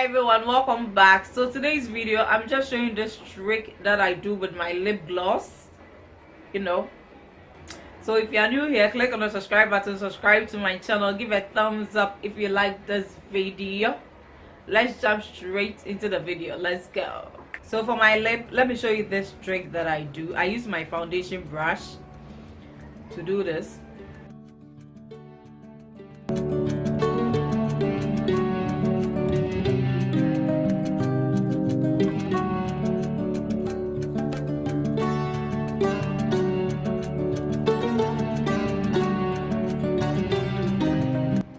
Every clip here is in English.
Hi everyone, welcome back. So today's video I'm just showing this trick that I do with my lip gloss, so if you're new here, click on the subscribe button, subscribe to my channel, give a thumbs up if you like this video. Let's jump straight into the video. Let's go. So for my lip, let me show you this trick that I do. I use my foundation brush to do this.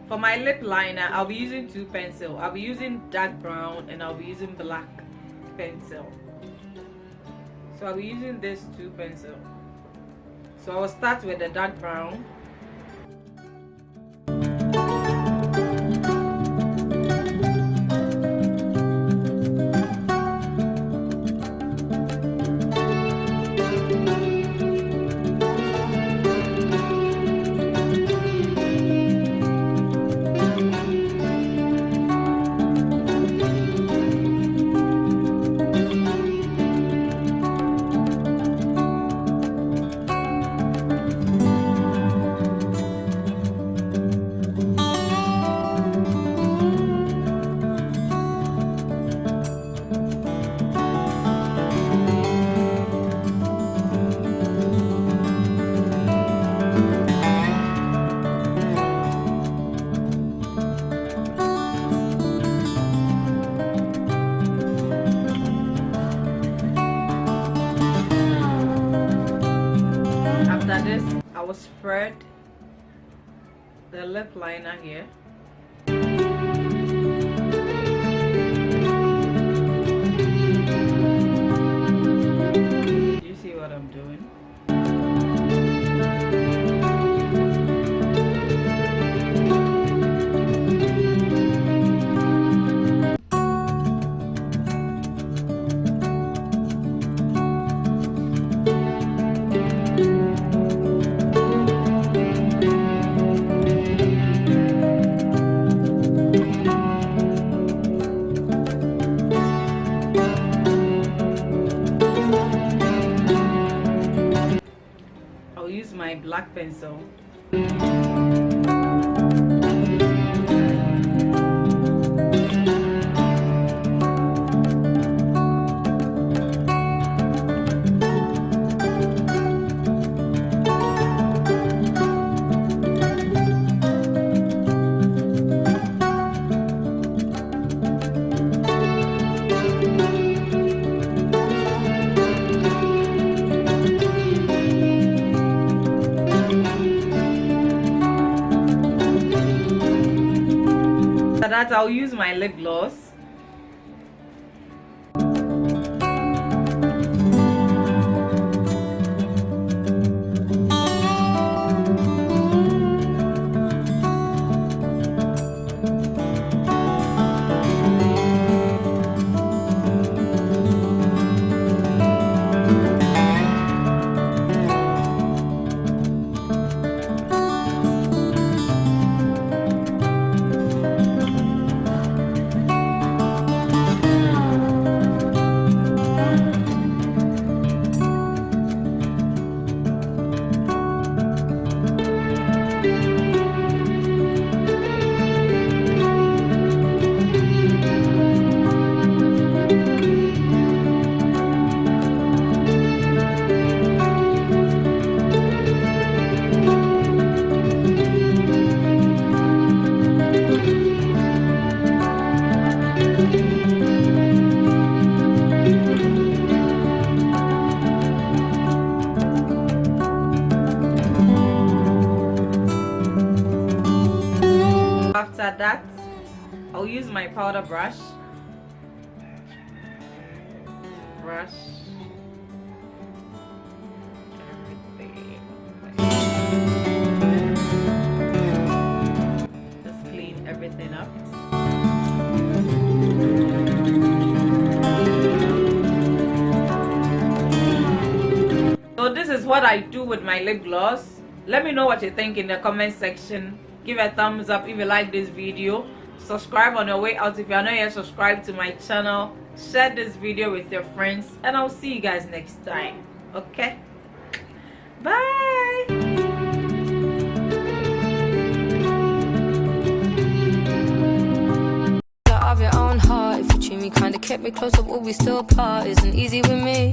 For my lip liner, I'll be using two pencils. I'll be using dark brown and I'll be using black pencil. So I'll be using these two pencils. So I will start with the dark brown. I will spread the lip liner here. Do you see what I'm doing? I'll use my black pencil. For that, I'll use my lip gloss. After that, I'll use my powder brush. Everything. Just clean everything up. So this is what I do with my lip gloss. Let me know what you think in the comment section. Give a thumbs up if you like this video. subscribe on your way out. If you are not yet subscribed to my channel, share this video with your friends, and I'll see you guys next time. Okay, bye. Of your own heart, if you treat me kinda, kept me close, but will we still part? Isn't easy with me.